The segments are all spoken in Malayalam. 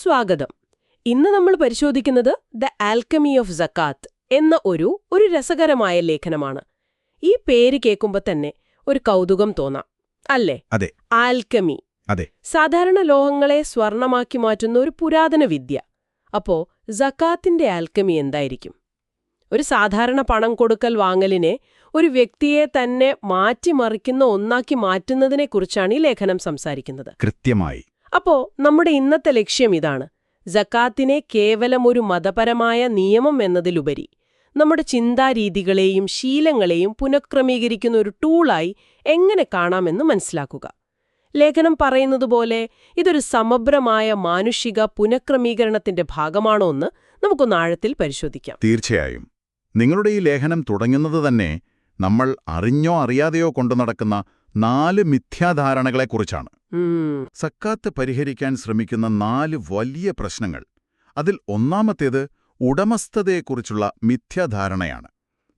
സ്വാഗതം. ഇന്ന് നമ്മൾ പരിശോധിക്കുന്നത് ദ ആൽക്കമി ഓഫ് സക്കാത്ത് എന്ന ഒരു രസകരമായ ലേഖനമാണ്. ഈ പേര് കേൾക്കുമ്പോൾ തന്നെ ഒരു കൗതുകം തോന്നാം, അല്ലേ? അതെ. ആൽക്കമി. അതെ. സാധാരണ ലോഹങ്ങളെ സ്വർണമാക്കി മാറ്റുന്ന ഒരു പുരാതന വിദ്യ. അപ്പോ സക്കാത്തിന്റെ ആൽക്കമി എന്തായിരിക്കും? ഒരു സാധാരണ പണം കൊടുക്കൽ വാങ്ങലിനെ ഒരു വ്യക്തിയെ തന്നെ മാറ്റിമറിക്കുന്ന ഒന്നാക്കി മാറ്റുന്നതിനെക്കുറിച്ചാണ് ഈ ലേഖനം സംസാരിക്കുന്നത്. കൃത്യമായി. അപ്പോ നമ്മുടെ ഇന്നത്തെ ലക്ഷ്യം ഇതാണ്: സക്കാത്തിനെ കേവലം ഒരു മതപരമായ നിയമം എന്നതിലുപരി നമ്മുടെ ചിന്താരീതികളെയും ശീലങ്ങളെയും പുനഃക്രമീകരിക്കുന്ന ഒരു ടൂളായി എങ്ങനെ കാണാമെന്ന് മനസ്സിലാക്കുക. ലേഖനം പറയുന്നതുപോലെ ഇതൊരു സമഗ്രമായ മാനുഷിക പുനഃക്രമീകരണത്തിന്റെ ഭാഗമാണോ എന്ന് നമുക്കൊന്ന് ആഴത്തിൽ പരിശോധിക്കാം. തീർച്ചയായും. നിങ്ങളുടെ ഈ ലേഖനം തുടങ്ങുന്നത് തന്നെ നമ്മൾ അറിഞ്ഞോ അറിയാതെയോ കൊണ്ടു നടക്കുന്ന 4 മിഥ്യാധാരണകളെക്കുറിച്ചാണ്. സക്കാത്ത് പരിഹരിക്കാൻ ശ്രമിക്കുന്ന 4 വലിയ പ്രശ്നങ്ങൾ. അതിൽ ഒന്നാമത്തേത് ഉടമസ്ഥതയെക്കുറിച്ചുള്ള മിഥ്യാധാരണയാണ്.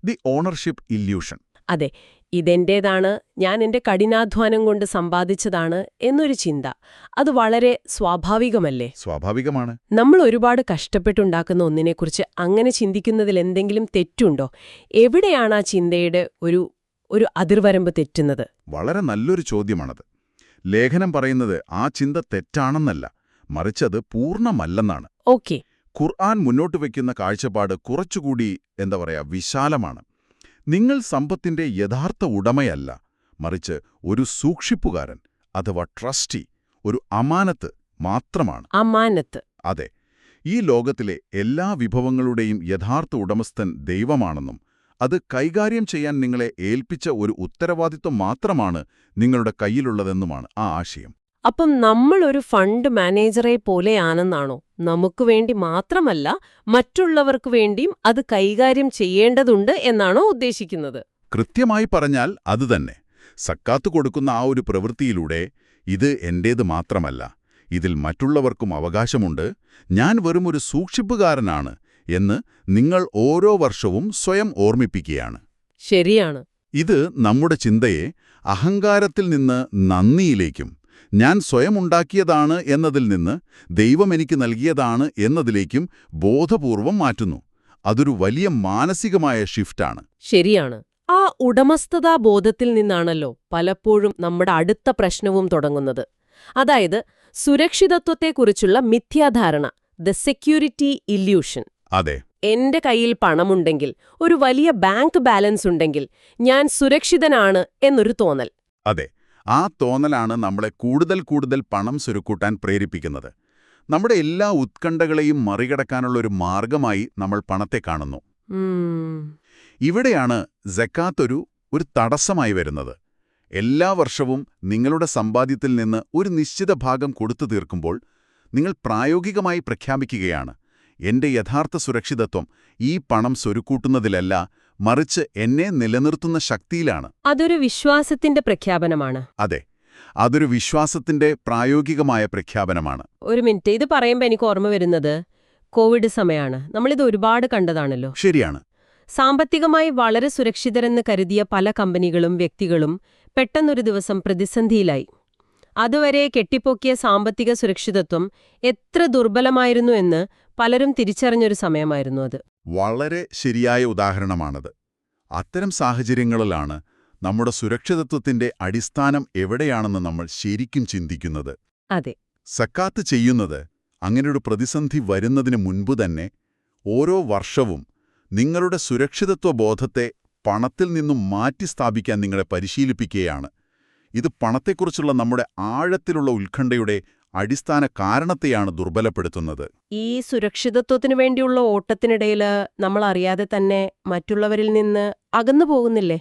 The ownership illusion. അതെ, ഇതെന്റേതാണ്, ഞാൻ എന്റെ കഠിനാധ്വാനം കൊണ്ട് സമ്പാദിച്ചതാണ് എന്നൊരു ചിന്ത. അത് വളരെ സ്വാഭാവികമല്ലേ? സ്വാഭാവികമാണ്. നമ്മൾ ഒരുപാട് കഷ്ടപ്പെട്ടുണ്ടാക്കുന്ന ഒന്നിനെക്കുറിച്ച് അങ്ങനെ ചിന്തിക്കുന്നതിൽ എന്തെങ്കിലും തെറ്റുണ്ടോ? എവിടെയാണ് ആ ചിന്തയുടെ ഒരു അതിർവരമ്പ് തെറ്റുന്നത്? വളരെ നല്ലൊരു ചോദ്യമാണത്. ലേഖനം പറയുന്നത് ആ ചിന്ത തെറ്റാണെന്നല്ല, മറിച്ചത് പൂർണ്ണമല്ലെന്നാണ്. ഓക്കെ. ഖുർആൻ മുന്നോട്ട് വയ്ക്കുന്ന കാഴ്ചപ്പാട് കുറച്ചുകൂടി വിശാലമാണ്. നിങ്ങൾ സമ്പത്തിന്റെ യഥാർത്ഥ ഉടമയല്ല, മറിച്ച് ഒരു സൂക്ഷിപ്പുകാരൻ അഥവാ ട്രസ്റ്റി, ഒരു അമാനത്ത് മാത്രമാണ്. അമാനത്ത്. അതെ. ഈ ലോകത്തിലെ എല്ലാ വിഭവങ്ങളുടെയും യഥാർത്ഥ ഉടമസ്ഥൻ ദൈവമാണെന്നും അത് കൈകാര്യം ചെയ്യാൻ നിങ്ങളെ ഏൽപ്പിച്ച ഒരു ഉത്തരവാദിത്വം മാത്രമാണ് നിങ്ങളുടെ കയ്യിലുള്ളതെന്നുമാണ് ആ ആശയം. അപ്പം നമ്മൾ ഒരു ഫണ്ട് മാനേജറെ പോലെയാണെന്നാണോ? നമുക്ക് വേണ്ടി മാത്രമല്ല, മറ്റുള്ളവർക്ക് വേണ്ടിയും അത് കൈകാര്യം ചെയ്യേണ്ടതുണ്ട് എന്നാണോ ഉദ്ദേശിക്കുന്നത്? കൃത്യമായി പറഞ്ഞാൽ അതുതന്നെ. സക്കാത്ത് കൊടുക്കുന്ന ആ ഒരു പ്രവൃത്തിയിലൂടെ ഇത് എന്റേത് മാത്രമല്ല, ഇതിൽ മറ്റുള്ളവർക്കും അവകാശമുണ്ട്, ഞാൻ വെറുമൊരു സൂക്ഷിപ്പുകാരനാണ് എന്ന് നിങ്ങൾ ഓരോ വർഷവും സ്വയം ഓർമ്മിപ്പിക്കുകയാണ്. ശരിയാണ്. ഇത് നമ്മുടെ ചിന്തയെ അഹങ്കാരത്തിൽ നിന്ന് നന്ദിയിലേക്കും, ഞാൻ സ്വയം ഉണ്ടാക്കിയതാണ് എന്നതിൽ നിന്ന് ദൈവം എനിക്ക് നൽകിയതാണ് എന്നതിലേക്കും ബോധപൂർവം മാറ്റുന്നു. അതൊരു വലിയ മാനസികമായ ഷിഫ്റ്റാണ്. ശരിയാണ്. ആ ഉടമസ്ഥതാബോധത്തിൽ നിന്നാണല്ലോ പലപ്പോഴും നമ്മുടെ അടുത്ത പ്രശ്നവും തുടങ്ങുന്നത്. അതായത് സുരക്ഷിതത്വത്തെക്കുറിച്ചുള്ള മിഥ്യാധാരണ, ദ സെക്യൂരിറ്റി ഇല്യൂഷൻ. അതെ. എന്റെ കയ്യിൽ പണമുണ്ടെങ്കിൽ, ഒരു വലിയ ബാങ്ക് ബാലൻസ് ഉണ്ടെങ്കിൽ ഞാൻ സുരക്ഷിതനാണ് എന്നൊരു തോന്നൽ. അതെ. ആ തോന്നലാണ് നമ്മളെ കൂടുതൽ പണം സ്വരുക്കൂട്ടാൻ പ്രേരിപ്പിക്കുന്നത്. നമ്മുടെ എല്ലാ ഉത്കണ്ഠകളെയും മറികടക്കാനുള്ള ഒരു മാർഗമായി നമ്മൾ പണത്തെ കാണുന്നു. ഇവിടെയാണ് സക്കാത്ത് ഒരു തടസ്സമായി വരുന്നത്. എല്ലാ വർഷവും നിങ്ങളുടെ സമ്പാദ്യത്തിൽ നിന്ന് ഒരു നിശ്ചിത ഭാഗം കൊടുത്തു തീർക്കുമ്പോൾ നിങ്ങൾ പ്രായോഗികമായി പ്രഖ്യാപിക്കുകയാണ്, എന്റെ യഥാർത്ഥ സുരക്ഷിതത്വം ഈ പണം സ്വരുക്കൂട്ടുന്നതിലല്ല, മറിച്ച് എന്നെ നിലനിർത്തുന്ന ശക്തിയിലാണ്. അതൊരു വിശ്വാസത്തിന്റെ പ്രഖ്യാപനമാണ്. അതെ, അതൊരു വിശ്വാസത്തിന്റെ പ്രായോഗികമായ പ്രഖ്യാപനമാണ്. ഒരു മിനിറ്റ്, ഇത് പറയുമ്പോൾ എനിക്ക് ഓർമ്മ വരുന്നത് കോവിഡ് സമയമാണ്. നമ്മളിത് ഒരുപാട് കണ്ടതാണല്ലോ. ശരിയാണ്. സാമ്പത്തികമായി വളരെ സുരക്ഷിതരെന്ന് കരുതിയ പല കമ്പനികളും വ്യക്തികളും പെട്ടെന്നൊരു ദിവസം പ്രതിസന്ധിയിലായി. അതുവരെ കെട്ടിപ്പൊക്കിയ സാമ്പത്തിക സുരക്ഷിതത്വം എത്ര ദുർബലമായിരുന്നു എന്ന് പലരും തിരിച്ചറിഞ്ഞൊരു സമയമായിരുന്നു അത്. വളരെ ശരിയായ ഉദാഹരണമാണത്. അത്തരം സാഹചര്യങ്ങളിലാണ് നമ്മുടെ സുരക്ഷിതത്വത്തിന്റെ അടിസ്ഥാനം എവിടെയാണെന്ന് നമ്മൾ ശരിക്കും ചിന്തിക്കുന്നത്. അതെ. സക്കാത്ത് ചെയ്യുന്നത് അങ്ങനെയൊരു പ്രതിസന്ധി വരുന്നതിന് മുൻപ് തന്നെ ഓരോ വർഷവും നിങ്ങളുടെ സുരക്ഷിതത്വ ബോധത്തെ പണത്തിൽ നിന്നും മാറ്റി സ്ഥാപിക്കാൻ നിങ്ങളെ പരിശീലിപ്പിക്കുകയാണ്. ഇത് പണത്തെക്കുറിച്ചുള്ള നമ്മുടെ ആഴത്തിലുള്ള ഉത്കണ്ഠയുടെ അടിസ്ഥാന കാരണത്തെയാണ് ദുർബലപ്പെടുത്തുന്നത്. ഈ സുരക്ഷിതത്വത്തിനു വേണ്ടിയുള്ള ഓട്ടത്തിനിടയിൽ നമ്മൾ അറിയാതെ തന്നെ മറ്റുള്ളവരിൽ നിന്ന് അകന്നു പോകുന്നില്ലേ?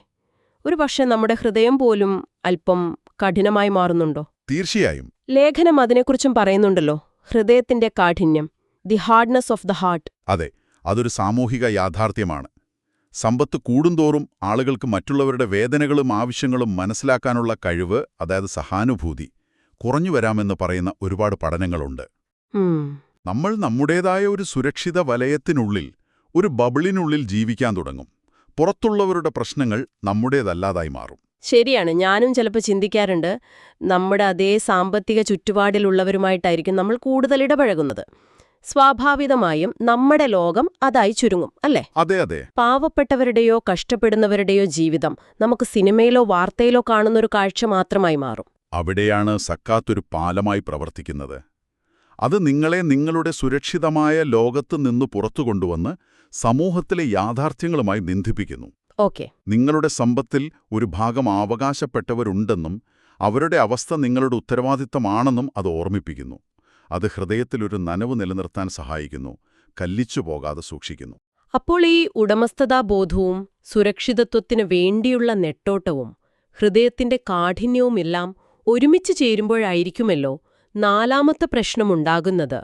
ഒരു പക്ഷെ നമ്മുടെ ഹൃദയം പോലും അല്പം കഠിനമായി മാറുന്നുണ്ടോ? തീർച്ചയായും. ലേഖനം അതിനെക്കുറിച്ചും പറയുന്നുണ്ടല്ലോ, ഹൃദയത്തിന്റെ കാഠിന്യം, the hardness of the heart. അതെ, അതൊരു സാമൂഹിക യാഥാർത്ഥ്യമാണ്. സമ്പത്ത് കൂടുന്തോറും ആളുകൾക്ക് മറ്റുള്ളവരുടെ വേദനകളും ആവശ്യങ്ങളും മനസ്സിലാക്കാനുള്ള കഴിവ്, അതായത് സഹാനുഭൂതി, കുറഞ്ഞുവരാമെന്ന് പറയുന്ന ഒരുപാട് പഠനങ്ങളുണ്ട്. നമ്മൾ നമ്മുടേതായ ഒരു സുരക്ഷിത വലയത്തിനുള്ളിൽ, ഒരു ബബിളിനുള്ളിൽ ജീവിക്കാൻ തുടങ്ങും. പുറത്തുള്ളവരുടെ പ്രശ്നങ്ങൾ നമ്മുടേതല്ലാതായി മാറും. ശരിയാണ്. ഞാനും ചിലപ്പോൾ ചിന്തിക്കാറുണ്ട്, നമ്മുടെ അതേ സാമ്പത്തിക ചുറ്റുപാടിലുള്ളവരുമായിട്ടായിരിക്കും നമ്മൾ കൂടുതൽ ഇടപഴകുന്നത്. സ്വാഭാവികമായും നമ്മുടെ ലോകം അതായി ചുരുങ്ങും, അല്ലേ? അതെ അതെ. പാവപ്പെട്ടവരുടെയോ കഷ്ടപ്പെടുന്നവരുടെയോ ജീവിതം നമുക്ക് സിനിമയിലോ വാർത്തയിലോ കാണുന്നൊരു കാഴ്ച മാത്രമായി മാറും. അവിടെയാണ് സക്കാത്ത് ഒരു പാലമായി പ്രവർത്തിക്കുന്നത്. അത് നിങ്ങളെ നിങ്ങളുടെ സുരക്ഷിതമായ ലോകത്ത് നിന്ന് പുറത്തു കൊണ്ടുവന്ന് സമൂഹത്തിലെ യാഥാർത്ഥ്യങ്ങളുമായി ബന്ധിപ്പിക്കുന്നു. ഓക്കെ. നിങ്ങളുടെ സമ്പത്തിൽ ഒരു ഭാഗം അവകാശപ്പെട്ടവരുണ്ടെന്നും അവരുടെ അവസ്ഥ നിങ്ങളുടെ ഉത്തരവാദിത്തമാണെന്നും അത് ഓർമ്മിപ്പിക്കുന്നു. അത് ഹൃദയത്തിലൊരു നനവ് നിലനിർത്താൻ സഹായിക്കുന്നു, കല്ലിച്ചു പോകാതെ സൂക്ഷിക്കുന്നു. അപ്പോൾ ഈ ഉടമസ്ഥതാബോധവും സുരക്ഷിതത്വത്തിന് വേണ്ടിയുള്ള നെട്ടോട്ടവും ഹൃദയത്തിന്റെ കാഠിന്യവുമെല്ലാം ഒരുമിച്ച് ചേരുമ്പോഴായിരിക്കുമല്ലോ നാലാമത്തെ പ്രശ്നമുണ്ടാകുന്നത്: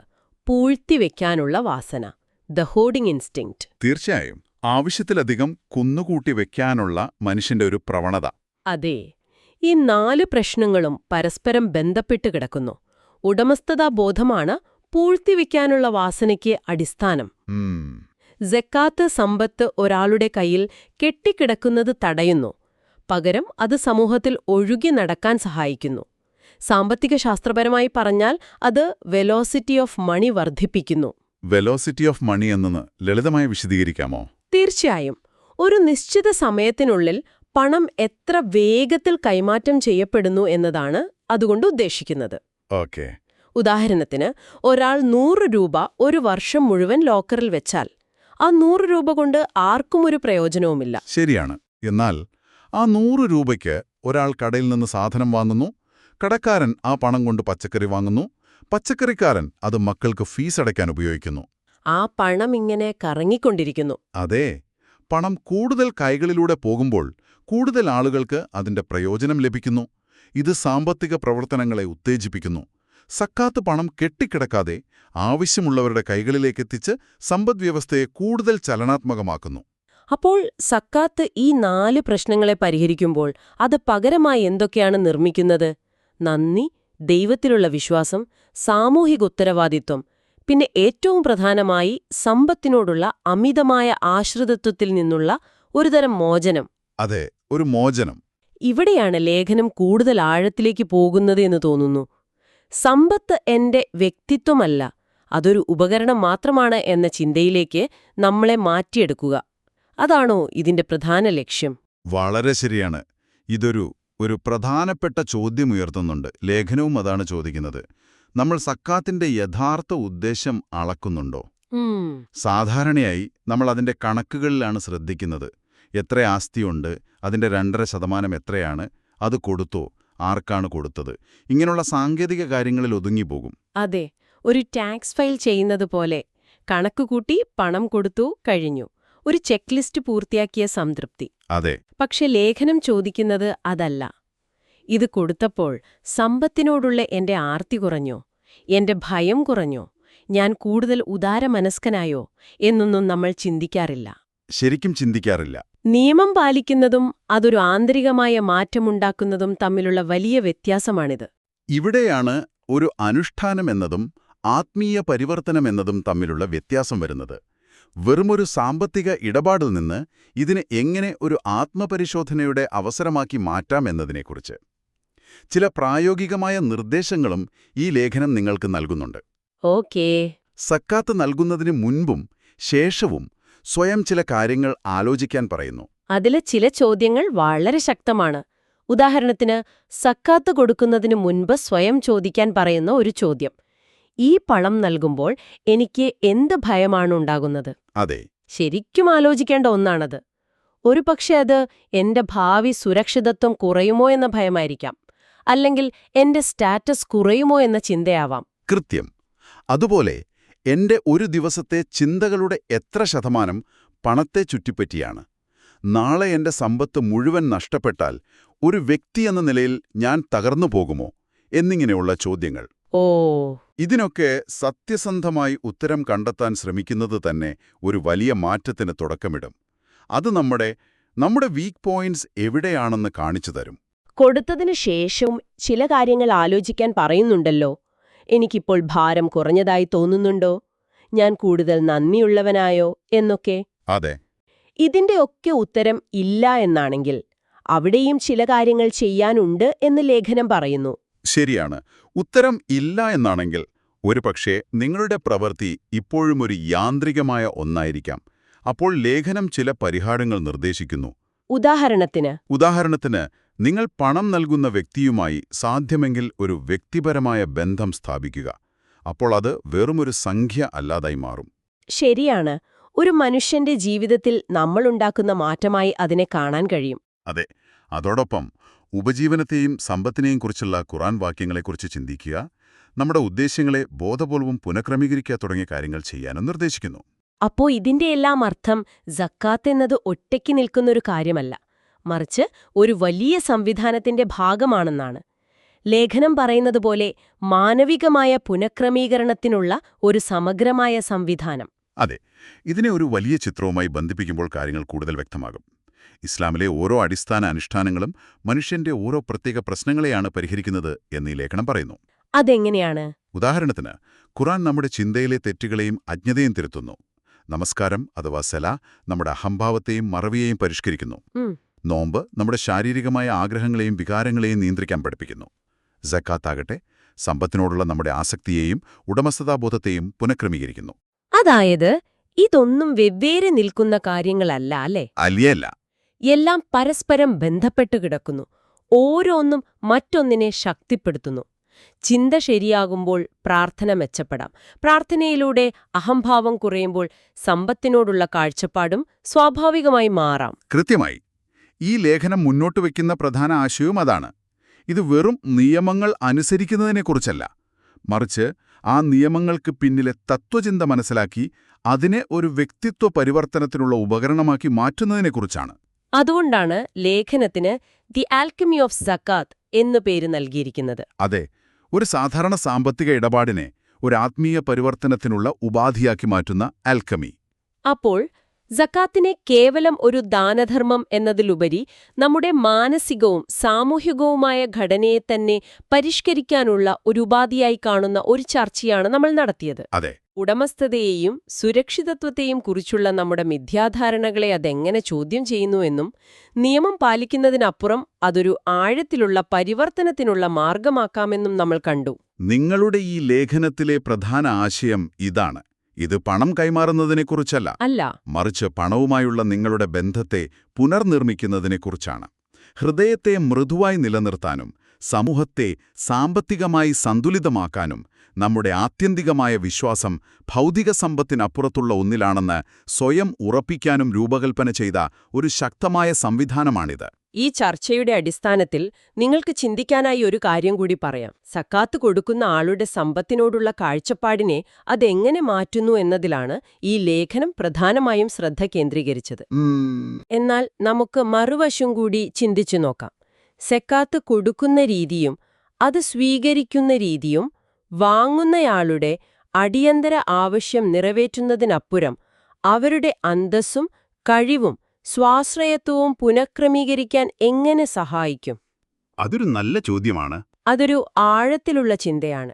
പൂഴ്ത്തിവെക്കാനുള്ള വാസന, ദ ഹോർഡിംഗ് ഇൻസ്റ്റിങ്ക്റ്റ്. തീർച്ചയായും ആവശ്യത്തിലധികം കുന്നുകൂട്ടി വെക്കാനുള്ള മനുഷ്യന്റെ ഒരു പ്രവണത. അതെ, ഈ 4 പ്രശ്നങ്ങളും പരസ്പരം ബന്ധപ്പെട്ട് കിടക്കുന്നു. ഉടമസ്ഥതാബോധമാണ് പൂഴ്ത്തിവെക്കാനുള്ള വാസനയ്ക്ക് അടിസ്ഥാനം. സക്കാത്ത് സമ്പത്ത് ഒരാളുടെ കയ്യിൽ കെട്ടിക്കിടക്കുന്നത് തടയുന്നു, പകരം അത് സമൂഹത്തിൽ ഒഴുകി നടക്കാൻ സഹായിക്കുന്നു. സാമ്പത്തിക ശാസ്ത്രപരമായി പറഞ്ഞാൽ അത് വെലോസിറ്റി ഓഫ് മണി വർദ്ധിപ്പിക്കുന്നു. വെലോസിറ്റി ഓഫ് മണി എന്നത് ലളിതമായി വിശദീകരിക്കാമോ? തീർച്ചയായും. ഒരു നിശ്ചിത സമയത്തിനുള്ളിൽ പണം എത്ര വേഗത്തിൽ കൈമാറ്റം ചെയ്യപ്പെടുന്നു എന്നതാണ് അതുകൊണ്ട് ഉദ്ദേശിക്കുന്നത്. ഓക്കെ. ഉദാഹരണത്തിന്, ഒരാൾ 100 രൂപ ഒരു വർഷം മുഴുവൻ ലോക്കറിൽ വെച്ചാൽ ആ 100 രൂപ കൊണ്ട് ആർക്കും ഒരു പ്രയോജനവുമില്ല. ശരിയാണ്. എന്നാൽ ആ 100 രൂപയ്ക്ക് ഒരാൾ കടയിൽ നിന്ന് സാധനം വാങ്ങുന്നു, കടക്കാരൻ ആ പണം കൊണ്ട് പച്ചക്കറി വാങ്ങുന്നു, പച്ചക്കറിക്കാരൻ അത് മക്കൾക്ക് ഫീസ് അടയ്ക്കാൻ ഉപയോഗിക്കുന്നു. ആ പണം ഇങ്ങനെ കറങ്ങിക്കൊണ്ടിരിക്കുന്നു. അതെ, പണം കൂടുതൽ കൈകളിലൂടെ പോകുമ്പോൾ കൂടുതൽ ആളുകൾക്ക് അതിന്റെ പ്രയോജനം ലഭിക്കുന്നു. ഇത് സാമ്പത്തിക പ്രവർത്തനങ്ങളെ ഉത്തേജിപ്പിക്കുന്നു. സക്കാത്ത് പണം കെട്ടിക്കിടക്കാതെ ആവശ്യമുള്ളവരുടെ കൈകളിലേക്കെത്തിച്ച് സമ്പദ്വ്യവസ്ഥയെ കൂടുതൽ ചലനാത്മകമാക്കുന്നു. അപ്പോൾ സക്കാത്ത് ഈ 4 പ്രശ്നങ്ങളെ പരിഹരിക്കുമ്പോൾ അത് പകരമായി എന്തൊക്കെയാണ് നിർമ്മിക്കുന്നത്? നന്ദി, ദൈവത്തിലുള്ള വിശ്വാസം, സാമൂഹിക ഉത്തരവാദിത്വം, പിന്നെ ഏറ്റവും പ്രധാനമായി സമ്പത്തിനോടുള്ള അമിതമായ ആശ്രിതത്വത്തിൽ നിന്നുള്ള ഒരുതരം മോചനം. അതെ, ഒരു മോചനം. ഇവിടെയാണ് ലേഖനം കൂടുതൽ ആഴത്തിലേക്ക് പോകുന്നത് എന്ന് തോന്നുന്നു. സമ്പത്ത് എന്റെ വ്യക്തിത്വമല്ല, അതൊരു ഉപകരണം മാത്രമാണ് എന്ന ചിന്തയിലേക്ക് നമ്മളെ മാറ്റിയെടുക്കുക. അതാണോ ഇതിന്റെ പ്രധാന ലക്ഷ്യം? വളരെ ശരിയാണ്. ഇതൊരു പ്രധാനപ്പെട്ട ചോദ്യം ഉയർത്തുന്നുണ്ട്. ലേഖനവും അതാണ് ചോദിക്കുന്നത്. നമ്മൾ സക്കാത്തിന്റെ യഥാർത്ഥ ഉദ്ദേശം അളക്കുന്നുണ്ടോ? സാധാരണയായി നമ്മൾ അതിന്റെ കണക്കുകളിലാണ് ശ്രദ്ധിക്കുന്നത്. എത്ര ആസ്തിയുണ്ട്, അതിന്റെ 2.5% എത്രയാണ്, അത് കൊടുത്തോ, ആർക്കാണ് കൊടുത്തത്, ഇങ്ങനെയുള്ള സാങ്കേതിക കാര്യങ്ങളിൽ ഒതുങ്ങിപ്പോകും. അതെ, ഒരു ടാക്സ് ഫയൽ ചെയ്യുന്നത് പോലെ കണക്കുകൂട്ടി പണം കൊടുത്തു, കഴിഞ്ഞു. ഒരു ചെക്ക് ലിസ്റ്റ് പൂർത്തിയാക്കിയ സംതൃപ്തി. അതെ. പക്ഷെ ലേഖനം ചോദിക്കുന്നത് അതല്ല. ഇത് കൊടുത്തപ്പോൾ സമ്പത്തിനോടുള്ള എന്റെ ആർത്തി കുറഞ്ഞോ, എന്റെ ഭയം കുറഞ്ഞോ, ഞാൻ കൂടുതൽ ഉദാരമനസ്കനായോ എന്നൊന്നും നമ്മൾ ചിന്തിക്കാറില്ല. ശരിക്കും ചിന്തിക്കാറില്ല. നിയമം പാലിക്കുന്നതും അതൊരു ആന്തരികമായ മാറ്റമുണ്ടാക്കുന്നതും തമ്മിലുള്ള വലിയ വ്യത്യാസമാണിത്. ഇവിടെയാണ് ഒരു അനുഷ്ഠാനമെന്നതും ആത്മീയ പരിവർത്തനമെന്നതും തമ്മിലുള്ള വ്യത്യാസം വരുന്നത്. വെറുമൊരു സാമ്പത്തിക ഇടപാടിൽ നിന്ന് ഇതിനെ എങ്ങനെ ഒരു ആത്മപരിശോധനയുടെ അവസരമാക്കി മാറ്റാമെന്നതിനെക്കുറിച്ച് ചില പ്രായോഗികമായ നിർദ്ദേശങ്ങളും ഈ ലേഖനം നിങ്ങൾക്ക് നൽകുന്നുണ്ട്. ഓക്കേ. സക്കാത്ത് നൽകുന്നതിന് മുൻപും ശേഷവും സ്വയം ചില കാര്യങ്ങൾ ആലോചിക്കാൻ പറയുന്നു. അതിലെ ചില ചോദ്യങ്ങൾ വളരെ ശക്തമാണ്. ഉദാഹരണത്തിന്, സക്കാത്ത് കൊടുക്കുന്നതിന് മുൻപ് സ്വയം ചോദിക്കാൻ പറയുന്ന ഒരു ചോദ്യം: ഈ പണം നൽകുമ്പോൾ എനിക്ക് എന്ത് ഭയമാണ് ഉണ്ടാകുന്നത്? അതെ, ശരിക്കും ആലോചിക്കേണ്ട ഒന്നാണത്. ഒരുപക്ഷെ അത് എന്റെ ഭാവി സുരക്ഷിതത്വം കുറയുമോ എന്ന ഭയമായിരിക്കാം, അല്ലെങ്കിൽ എന്റെ സ്റ്റാറ്റസ് കുറയുമോ എന്ന ചിന്തയാവാം. കൃത്യം. അതുപോലെ എന്റെ ഒരു ദിവസത്തെ ചിന്തകളുടെ എത്ര ശതമാനം പണത്തെ ചുറ്റിപ്പറ്റിയാണ്? നാളെ എന്റെ സമ്പത്ത് മുഴുവൻ നഷ്ടപ്പെട്ടാൽ ഒരു വ്യക്തിയെന്ന നിലയിൽ ഞാൻ തകർന്നു പോകുമോ? എന്നിങ്ങനെയുള്ള ചോദ്യങ്ങൾ. ഇതിനൊക്കെ സത്യസന്ധമായി ഉത്തരം കണ്ടെത്താൻ ശ്രമിക്കുന്നത് തന്നെ ഒരു വലിയ മാറ്റത്തിന് തുടക്കമിടും. അത് നമ്മുടെ വീക്ക് പോയിന്റ്സ് എവിടെയാണെന്ന് കാണിച്ചു തരും. കൊടുത്തതിനു ശേഷവും ചില കാര്യങ്ങൾ ആലോചിക്കാൻ പറയുന്നുണ്ടല്ലോ. എനിക്കിപ്പോൾ ഭാരം കുറഞ്ഞതായി തോന്നുന്നുണ്ടോ? ഞാൻ കൂടുതൽ നന്ദിയുള്ളവനായോ എന്നൊക്കെ. അതെ. ഇതിന്റെ ഒക്കെ ഉത്തരം ഇല്ല എന്നാണെങ്കിൽ അവിടെയും ചില കാര്യങ്ങൾ ചെയ്യാനുണ്ട് എന്ന് ലേഖനം പറയുന്നു. ശരിയാണ്. ഉത്തരം ഇല്ല എന്നാണെങ്കിൽ ഒരുപക്ഷേ നിങ്ങളുടെ പ്രവൃത്തി ഇപ്പോഴും ഒരു യാന്ത്രികമായ ഒന്നായിരിക്കാം. അപ്പോൾ ലേഖനം ചില പരിഹാരങ്ങൾ നിർദ്ദേശിക്കുന്നു. ഉദാഹരണത്തിന് നിങ്ങൾ പണം നൽകുന്ന വ്യക്തിയുമായി സാധ്യമെങ്കിൽ ഒരു വ്യക്തിപരമായ ബന്ധം സ്ഥാപിക്കുക. അപ്പോൾ അത് വെറുമൊരു സംഖ്യ അല്ലാതായി മാറും. ശരിയാണ്. ഒരു മനുഷ്യന്റെ ജീവിതത്തിൽ നമ്മളുണ്ടാക്കുന്ന മാറ്റമായി അതിനെ കാണാൻ കഴിയും. അതെ. അതോടൊപ്പം ഉപജീവനത്തെയും സമ്പത്തിനെയും കുറിച്ചുള്ള ഖുർആൻ വാക്യങ്ങളെക്കുറിച്ച് ചിന്തിക്കുക, നമ്മുടെ ഉദ്ദേശ്യങ്ങളെ ബോധപൂർവം പുനഃക്രമീകരിക്കുക തുടങ്ങിയ കാര്യങ്ങൾ ചെയ്യാനും നിർദ്ദേശിക്കുന്നു. അപ്പോ ഇതിന്റെയെല്ലാം അർത്ഥം സക്കാത്ത് എന്നത് ഒറ്റയ്ക്ക് നിൽക്കുന്നൊരു കാര്യമല്ല, മറിച്ച് ഒരു വലിയ സംവിധാനത്തിന്റെ ഭാഗമാണെന്നാണ്. ലേഖനം പറയുന്നതുപോലെ മാനവികമായ പുനഃക്രമീകരണത്തിനുള്ള ഒരു സമഗ്രമായ സംവിധാനം. അതെ. ഇതിനെ ഒരു വലിയ ചിത്രവുമായി ബന്ധിപ്പിക്കുമ്പോൾ കാര്യങ്ങൾ കൂടുതൽ വ്യക്തമാകും. ഇസ്ലാമിലെ ഓരോ അടിസ്ഥാന അനുഷ്ഠാനങ്ങളും മനുഷ്യന്റെ ഓരോ പ്രത്യേക പ്രശ്നങ്ങളെയാണ് പരിഹരിക്കുന്നത് എന്ന് ഈ ലേഖനം പറയുന്നു. അതെങ്ങനെയാണ്? ഉദാഹരണത്തിന്, ഖുർആൻ നമ്മുടെ ചിന്തയിലെ തെറ്റുകളെയും അജ്ഞതയും തിരുത്തുന്നു. നമസ്കാരം അഥവാ സലാ നമ്മുടെ അഹംഭാവത്തെയും മറവിയെയും പരിഷ്കരിക്കുന്നു. നോമ്പ് നമ്മുടെ ശാരീരികമായ ആഗ്രഹങ്ങളെയും വികാരങ്ങളെയും നിയന്ത്രിക്കാൻ പഠിപ്പിക്കുന്നു. സക്കാത്താകട്ടെ സമ്പത്തിനോടുള്ള നമ്മുടെ ആസക്തിയെയും ഉടമസ്ഥതാബോധത്തെയും പുനഃക്രമീകരിക്കുന്നു. അതായത് ഇതൊന്നും വെവ്വേറെ നിൽക്കുന്ന കാര്യങ്ങളല്ല, അല്ലേ? അല്ല. എല്ലാം പരസ്പരം ബന്ധപ്പെട്ടു കിടക്കുന്നു. ഓരോന്നും മറ്റൊന്നിനെ ശക്തിപ്പെടുത്തുന്നു. ചിന്ത ശരിയാകുമ്പോൾ പ്രാർത്ഥന മെച്ചപ്പെടാം. പ്രാർത്ഥനയിലൂടെ അഹംഭാവം കുറയുമ്പോൾ സമ്പത്തിനോടുള്ള കാഴ്ചപ്പാടും സ്വാഭാവികമായി മാറാം. കൃത്യമായി. ഈ ലേഖനം മുന്നോട്ട് വയ്ക്കുന്ന പ്രധാന ആശയവും അതാണ്. ഇത് വെറും നിയമങ്ങൾ അനുസരിക്കുന്നതിനെക്കുറിച്ചല്ല, മറിച്ച് ആ നിയമങ്ങൾക്ക് പിന്നിലെ തത്വചിന്ത മനസ്സിലാക്കി അതിനെ ഒരു വ്യക്തിത്വ പരിവർത്തനത്തിനുള്ള ഉപകരണമാക്കി മാറ്റുന്നതിനെക്കുറിച്ചാണ്. അതുകൊണ്ടാണ് ലേഖനത്തിന് ദി ആൽക്കമി ഓഫ് സക്കാത്ത് എന്നു പേര് നൽകിയിരിക്കുന്നത്. അതെ, ഒരു സാധാരണ സാമ്പത്തിക ഇടപാടിനെ ഒരു ആത്മീയ പരിവർത്തനത്തിനുള്ള ഉപാധിയാക്കി മാറ്റുന്ന ആൽക്കമി. അപ്പോൾ സക്കാത്തിനെ കേവലം ഒരു ദാനധർമ്മം എന്നതിലുപരി നമ്മുടെ മാനസികവും സാമൂഹികവുമായ ഘടനയെ തന്നെ പരിഷ്കരിക്കാനുള്ള ഒരു ഉപാധിയായി കാണുന്ന ഒരു ചർച്ചയാണ് നമ്മൾ നടത്തിയത്. അതെ. ഉടമസ്ഥതയെയും സുരക്ഷിതത്വത്തെയും കുറിച്ചുള്ള നമ്മുടെ മിഥ്യാധാരണകളെ അതെങ്ങനെ ചോദ്യം ചെയ്യുന്നുവെന്നും നിയമം പാലിക്കുന്നതിനപ്പുറം അതൊരു ആഴത്തിലുള്ള പരിവർത്തനത്തിനുള്ള മാർഗമാക്കാമെന്നും നമ്മൾ കണ്ടു. നിങ്ങളുടെ ഈ ലേഖനത്തിലെ പ്രധാന ആശയം ഇതാണ്. ഇത് പണം കൈമാറുന്നതിനെക്കുറിച്ചല്ല, മറിച്ച് പണവുമായുള്ള നിങ്ങളുടെ ബന്ധത്തെ പുനർനിർമ്മിക്കുന്നതിനെക്കുറിച്ചാണ്. ഹൃദയത്തെ മൃദുവായി നിലനിർത്താനും സമൂഹത്തെ സാമ്പത്തികമായി സന്തുലിതമാക്കാനും നമ്മുടെ ആത്യന്തികമായ വിശ്വാസം ഭൗതിക സമ്പത്തിനപ്പുറത്തുള്ള ഒന്നിലാണെന്ന് സ്വയം ഉറപ്പിക്കാനും രൂപകൽപ്പന ചെയ്ത ഒരു ശക്തമായ സംവിധാനമാണിത്. ഈ ചർച്ചയുടെ അടിസ്ഥാനത്തിൽ നിങ്ങൾക്ക് ചിന്തിക്കാനായി ഒരു കാര്യം കൂടി പറയാം. സക്കാത്ത് കൊടുക്കുന്ന ആളുടെ സമ്പത്തിനോടുള്ള കാഴ്ചപ്പാടിനെ അതെങ്ങനെ മാറ്റുന്നു എന്നതിലാണ് ഈ ലേഖനം പ്രധാനമായും ശ്രദ്ധ കേന്ദ്രീകരിച്ചത്. എന്നാൽ നമുക്ക് മറുവശം കൂടി ചിന്തിച്ചു നോക്കാം. സക്കാത്ത് കൊടുക്കുന്ന രീതിയും അത് സ്വീകരിക്കുന്ന രീതിയും വാങ്ങുന്നയാളുടെ അടിയന്തര ആവശ്യം നിറവേറ്റുന്നതിനപ്പുറം അവരുടെ അന്തസ്സും കഴിവും സ്വാശ്രയത്വവും പുനഃക്രമീകരിക്കാൻ എങ്ങനെ സഹായിക്കും? അതൊരു നല്ല ചോദ്യമാണ്. അതൊരു ആഴത്തിലുള്ള ചിന്തയാണ്.